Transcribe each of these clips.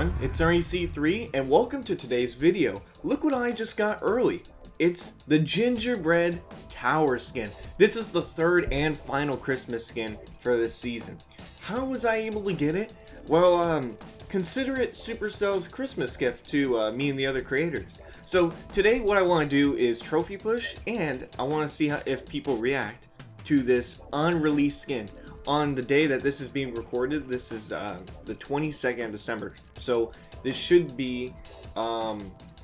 everyone, it's REC3 and welcome to today's video. Look what I just got early. It's the gingerbread tower skin. This is the third and final Christmas skin for this season. How was I able to get it? Well, consider it Supercell's Christmas gift to me and the other creators. So today what I want to do is trophy push, and I want to see if people react to this unreleased skin. On the day that this is being recorded, this is the 22nd of December, so this should be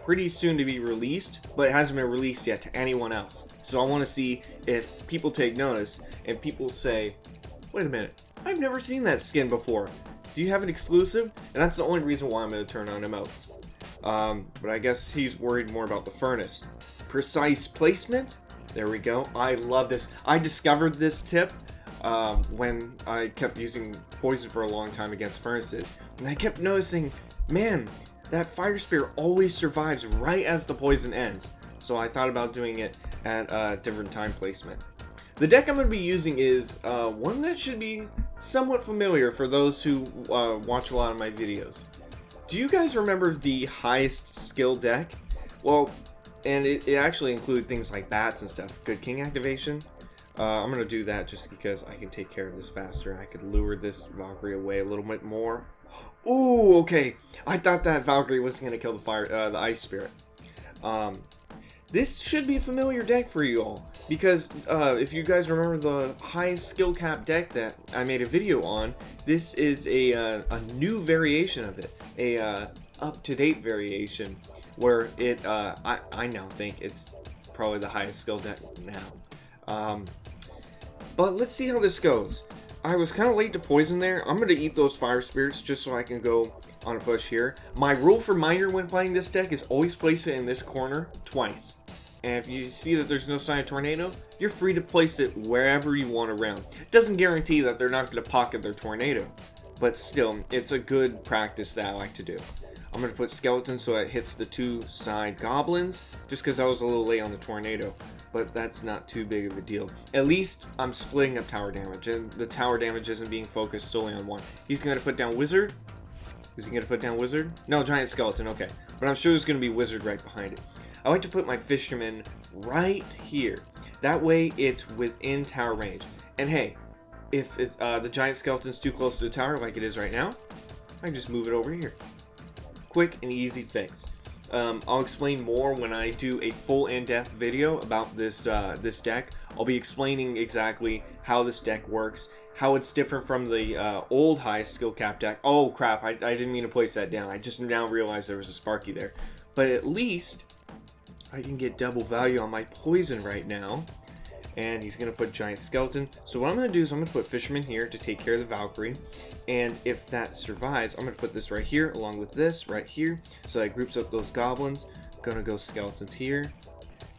pretty soon to be released, but it hasn't been released yet to anyone else. So I want to see if people take notice and people say, wait a minute, I've never seen that skin before. Do you have an exclusive? And that's the only reason why I'm going to turn on emotes. But I guess he's worried more about the furnace. Precise placement. There we go. I love this. I discovered this tip when I kept using poison for a long time against furnaces, and I kept noticing, man, that fire spear always survives right as the poison ends. So I thought about doing it at a different time placement. The deck I'm going to be using is one that should be somewhat familiar for those who watch a lot of my videos. Do you guys remember the highest skill deck? Well, and it actually included things like bats and stuff. Good king activation. I'm going to do that just because I can take care of this faster. I could lure this Valkyrie away a little bit more. Ooh, okay. I thought that Valkyrie was going to kill the ice spirit. This should be a familiar deck for you all, because if you guys remember the highest skill cap deck that I made a video on, this is a new variation of it, a up-to-date variation, where it I now think it's probably the highest skill deck now. But let's see how this goes. I was kind of late to poison there. I'm going to eat those fire spirits just so I can go on a push here. My rule for miner when playing this deck is always place it in this corner twice. And if you see that there's no sign of tornado, you're free to place it wherever you want around. It doesn't guarantee that they're not going to pocket their tornado, but still, it's a good practice that I like to do. I'm going to put skeleton so it hits the two side goblins, just because I was a little late on the tornado. But that's not too big of a deal. At least I'm splitting up tower damage, and the tower damage isn't being focused solely on one. He's going to put down wizard. Is he going to put down wizard? No, giant skeleton, okay. But I'm sure there's going to be wizard right behind it. I like to put my fisherman right here. That way it's within tower range. And hey, if it's, the giant skeleton's too close to the tower like it is right now, I can just move it over here. Quick and easy fix. I'll explain more when I do a full in-depth video about this this deck. I'll be explaining exactly how this deck works, how it's different from the old highest skill cap deck. Oh crap, I didn't mean to place that down. I just now realized there was a Sparky there. But at least I can get double value on my poison right now. And he's going to put giant skeleton. So what I'm going to do is I'm going to put fisherman here to take care of the Valkyrie. And if that survives, I'm going to put this right here along with this right here. So that groups up those goblins. I'm going to go skeletons here.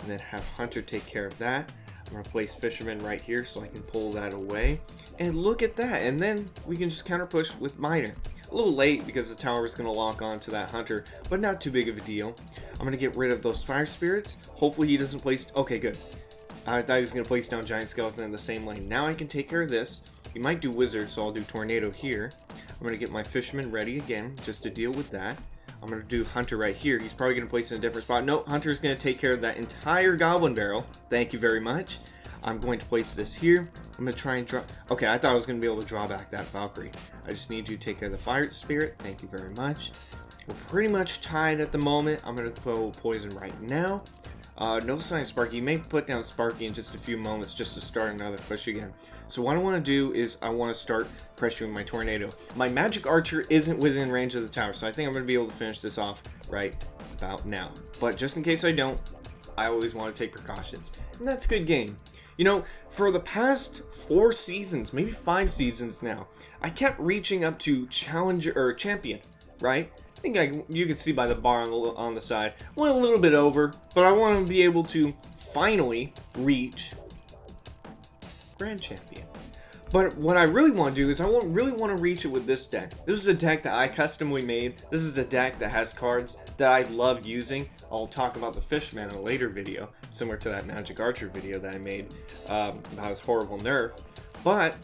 And then have hunter take care of that. I'm going to place fisherman right here so I can pull that away. And look at that. And then we can just counter push with miner. A little late because the tower is going to lock on to that hunter, but not too big of a deal. I'm going to get rid of those fire spirits. Hopefully he doesn't place... Okay, good. I thought he was going to place down giant skeleton in the same lane. Now I can take care of this. He might do wizard, so I'll do tornado here. I'm going to get my fisherman ready again, just to deal with that. I'm going to do hunter right here. He's probably going to place in a different spot. Nope, hunter's going to take care of that entire goblin barrel. Thank you very much. I'm going to place this here. I'm going to try and draw... Okay, I thought I was going to be able to draw back that Valkyrie. I just need you to take care of the fire spirit. Thank you very much. We're pretty much tied at the moment. I'm going to go poison right now. No sign of Sparky. You may put down Sparky in just a few moments just to start another push again. So what I want to do is I want to start pressuring my tornado. My magic archer isn't within range of the tower, so I think I'm going to be able to finish this off right about now. But just in case I don't, I always want to take precautions. And that's a good game. You know, for the past 4 seasons, maybe 5 seasons now, I kept reaching up to challenger or champion, right? I think you can see by the bar on the side. Went a little bit over, but I want to be able to finally reach Grand Champion. But what I really want to do is I really want to reach it with this deck. This is a deck that I customly made. This is a deck that has cards that I love using. I'll talk about the Fishman in a later video, similar to that Magic Archer video that I made about his horrible nerf. But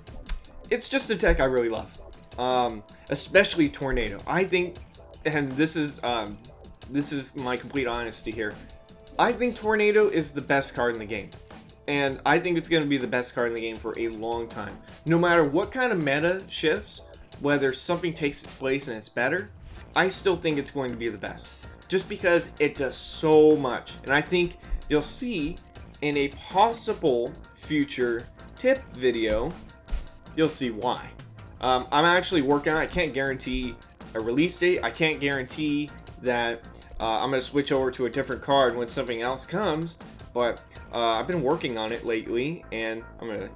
it's just a deck I really love, especially Tornado. I think and this is my complete honesty here. I think Tornado is the best card in the game. And I think it's going to be the best card in the game for a long time. No matter what kind of meta shifts, whether something takes its place and it's better, I still think it's going to be the best. Just because it does so much. And I think you'll see in a possible future tip video, you'll see why. I'm actually working on it. I can't guarantee a release date. I can't guarantee that I'm going to switch over to a different card when something else comes, but I've been working on it lately, and I'm going to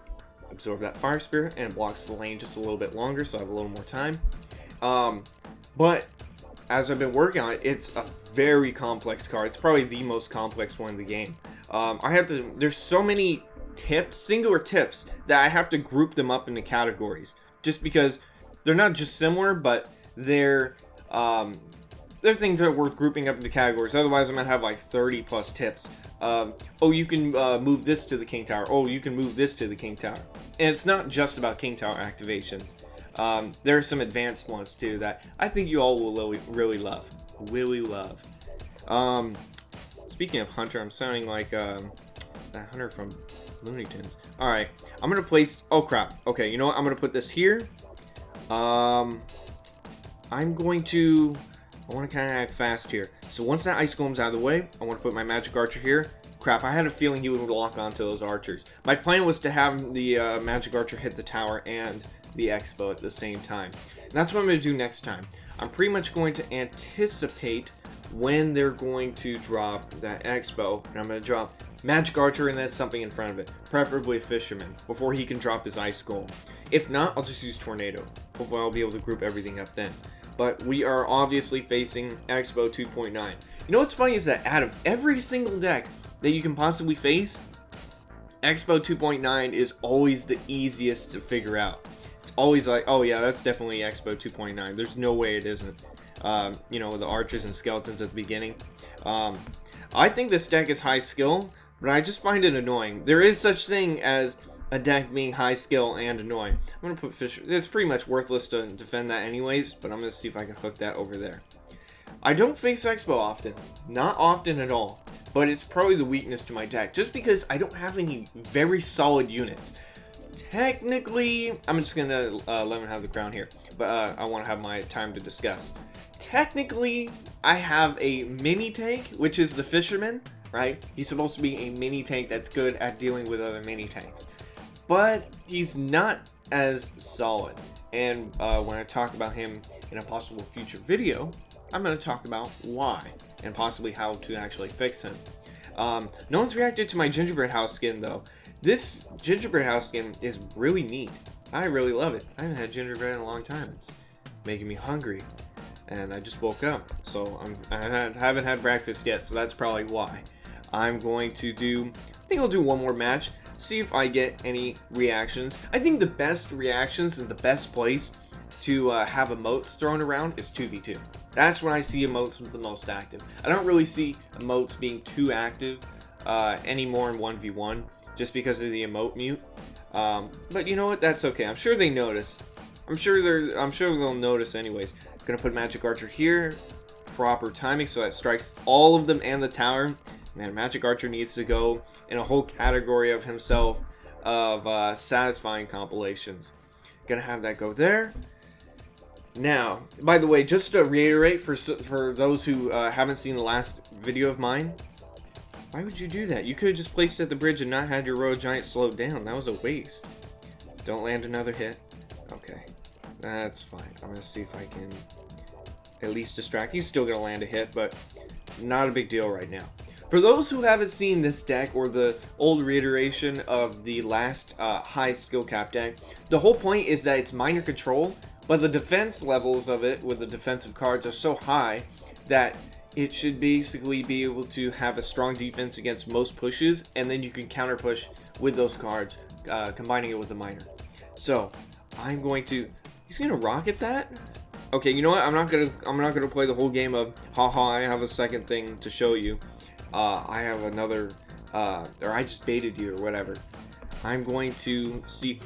absorb that Fire Spirit, and it blocks the lane just a little bit longer, so I have a little more time. But as I've been working on it, it's a very complex card. It's probably the most complex one in the game. There's so many tips, singular tips, that I have to group them up into categories, just because they're not just similar, but they're things that are worth grouping up into categories. Otherwise, I'm going to have like 30 plus tips. Oh, you can move this to the King Tower. Oh, you can move this to the King Tower. And it's not just about King Tower activations. There are some advanced ones too that I think you all will really love. Speaking of Hunter, I'm sounding like that Hunter from Looney Tunes. Alright, I'm going to place... Oh, crap. Okay, you know what? I'm going to put this here. I'm going to... I want to kind of act fast here. So once that Ice Golem's out of the way, I want to put my Magic Archer here. Crap, I had a feeling he would lock onto those archers. My plan was to have the Magic Archer hit the tower and the Expo at the same time. And that's what I'm going to do next time. I'm pretty much going to anticipate when they're going to drop that Expo. And I'm going to drop Magic Archer and then something in front of it. Preferably a Fisherman, before he can drop his Ice Golem. If not, I'll just use Tornado. Hopefully I'll be able to group everything up then. But we are obviously facing Expo 2.9. You know what's funny is that out of every single deck that you can possibly face, Expo 2.9 is always the easiest to figure out. It's always like, oh yeah, that's definitely Expo 2.9. There's no way it isn't. You know, the archers and skeletons at the beginning. I think this deck is high skill, but I just find it annoying. There is such thing as a deck being high skill and annoying. I'm going to put Fisher. It's pretty much worthless to defend that anyways, but I'm going to see if I can hook that over there. I don't face Expo often. Not often at all. But it's probably the weakness to my deck, just because I don't have any very solid units. Technically, I'm just going to let him have the crown here, but I want to have my time to discuss. Technically, I have a mini tank, which is the Fisherman, right? He's supposed to be a mini tank that's good at dealing with other mini tanks. But he's not as solid. And when I talk about him in a possible future video, I'm going to talk about why and possibly how to actually fix him. No one's reacted to my gingerbread house skin though. This gingerbread house skin is really neat. I really love it. I haven't had gingerbread in a long time. It's making me hungry. And I just woke up. So I haven't had breakfast yet, so that's probably why. I'm going to do... I think I'll do one more match. See if I get any reactions. I think the best reactions and the best place to have emotes thrown around is 2v2. That's when I see emotes the most active. I don't really see emotes being too active anymore in 1v1 just because of the emote mute. But you know what? That's okay. I'm sure they notice. I'm sure they'll notice anyways. I'm gonna put Magic Archer here. Proper timing so that strikes all of them and the tower. Man, Magic Archer needs to go in a whole category of himself of satisfying compilations. Gonna have that go there. Now, by the way, just to reiterate for those who haven't seen the last video of mine, why would you do that? You could have just placed it at the bridge and not had your Royal Giant slowed down. That was a waste. Don't land another hit. Okay, that's fine. I'm gonna see if I can at least distract. He's still gonna land a hit, but not a big deal right now. For those who haven't seen this deck or the old reiteration of the last high skill cap deck, the whole point is that it's minor control, but the defense levels of it with the defensive cards are so high that it should basically be able to have a strong defense against most pushes, and then you can counter push with those cards, combining it with the minor. So I'm going to... He's gonna rocket that? Okay, you know what? I'm not gonna play the whole game of haha. I have a second thing to show you. I have another, or I just baited you or whatever. I'm going to see,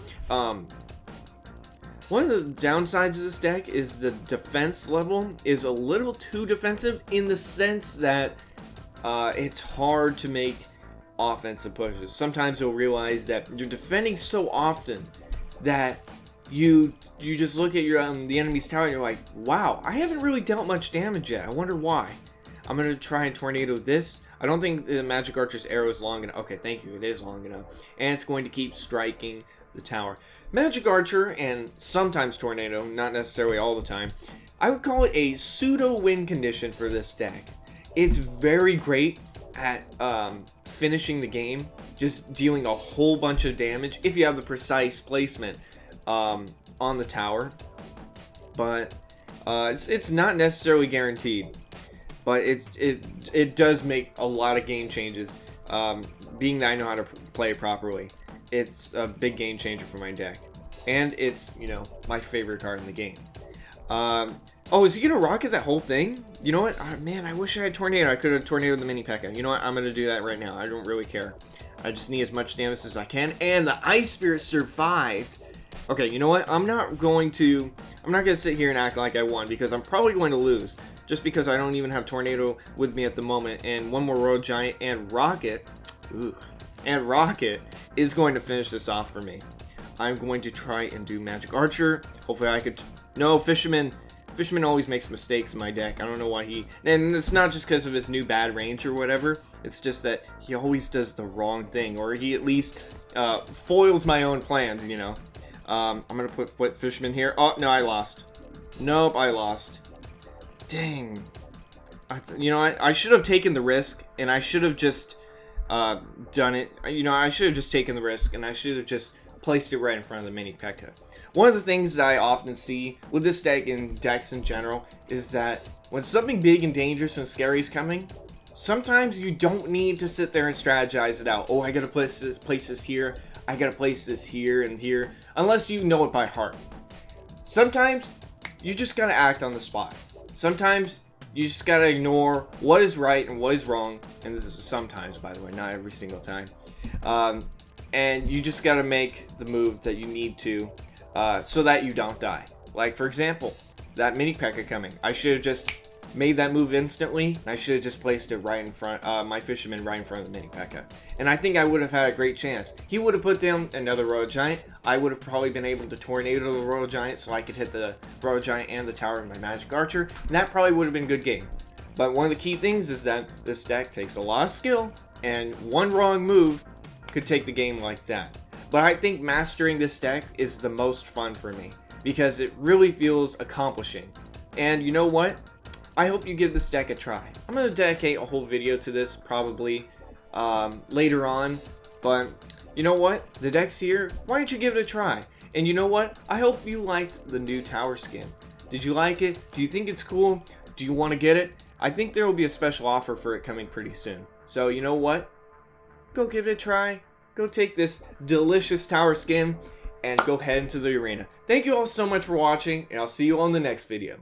One of the downsides of this deck is the defense level is a little too defensive, in the sense that it's hard to make offensive pushes. Sometimes you'll realize that you're defending so often that you just look at your the enemy's tower and you're like, wow, I haven't really dealt much damage yet. I wonder why. I'm gonna try and tornado this. I don't think the Magic Archer's arrow is long enough. Okay, thank you. It is long enough, and it's going to keep striking the tower. Magic Archer and sometimes Tornado, not necessarily all the time, I would call it a pseudo win condition for this deck. It's very great at finishing the game, just dealing a whole bunch of damage if you have the precise placement on the tower, but it's not necessarily guaranteed. But it does make a lot of game changes, being that I know how to play it properly. It's a big game changer for my deck, and it's, you know, my favorite card in the game. Oh, is he gonna rocket that whole thing? You know what? Man, I wish I had Tornado. I could have tornadoed the mini P.E.K.K.A. You know what? I'm gonna do that right now. I don't really care. I just need as much damage as I can, and the Ice Spirit survived. Okay, you know what? I'm not gonna sit here and act like I won, because I'm probably going to lose, just because I don't even have Tornado with me at the moment, and one more Royal Giant and Rocket. Ooh. And Rocket is going to finish this off for me. I'm going to try and do Magic Archer. Hopefully I could... No, Fisherman. Fisherman always makes mistakes in my deck. I don't know why he... And it's not just because of his new bad range or whatever. It's just that he always does the wrong thing. Or he at least foils my own plans, you know. I'm going to put Fisherman here. Oh, no, I lost. Nope, I lost. Dang. You know, I should have taken the risk. And I should have just... done it. You know, I should have just taken the risk, and I should have just placed it right in front of the mini P.E.K.K.A. One of the things that I often see with this deck and decks in general is that when something big and dangerous and scary is coming, sometimes you don't need to sit there and strategize it out. Oh, I gotta place this here, I gotta place this here and here, unless you know it by heart. Sometimes you just gotta act on the spot. Sometimes you just gotta ignore what is right and what is wrong, and this is sometimes, by the way, not every single time. And you just gotta make the move that you need to, so that you don't die. Like, for example, that mini P.E.K.K.A. coming. I should have just made that move instantly, and I should have just placed it right in front, my Fisherman right in front of the mini P.E.K.K.A. And I think I would have had a great chance. He would have put down another Royal Giant. I would have probably been able to tornado the Royal Giant so I could hit the Royal Giant and the tower with my Magic Archer. And that probably would have been a good game. But one of the key things is that this deck takes a lot of skill, and one wrong move could take the game like that. But I think mastering this deck is the most fun for me, because it really feels accomplishing. And you know what? I hope you give this deck a try. I'm going to dedicate a whole video to this probably later on, but you know what? The deck's here. Why don't you give it a try? And you know what? I hope you liked the new tower skin. Did you like it? Do you think it's cool? Do you want to get it? I think there will be a special offer for it coming pretty soon. So you know what? Go give it a try. Go take this delicious tower skin and go head into the arena. Thank you all so much for watching, and I'll see you on the next video.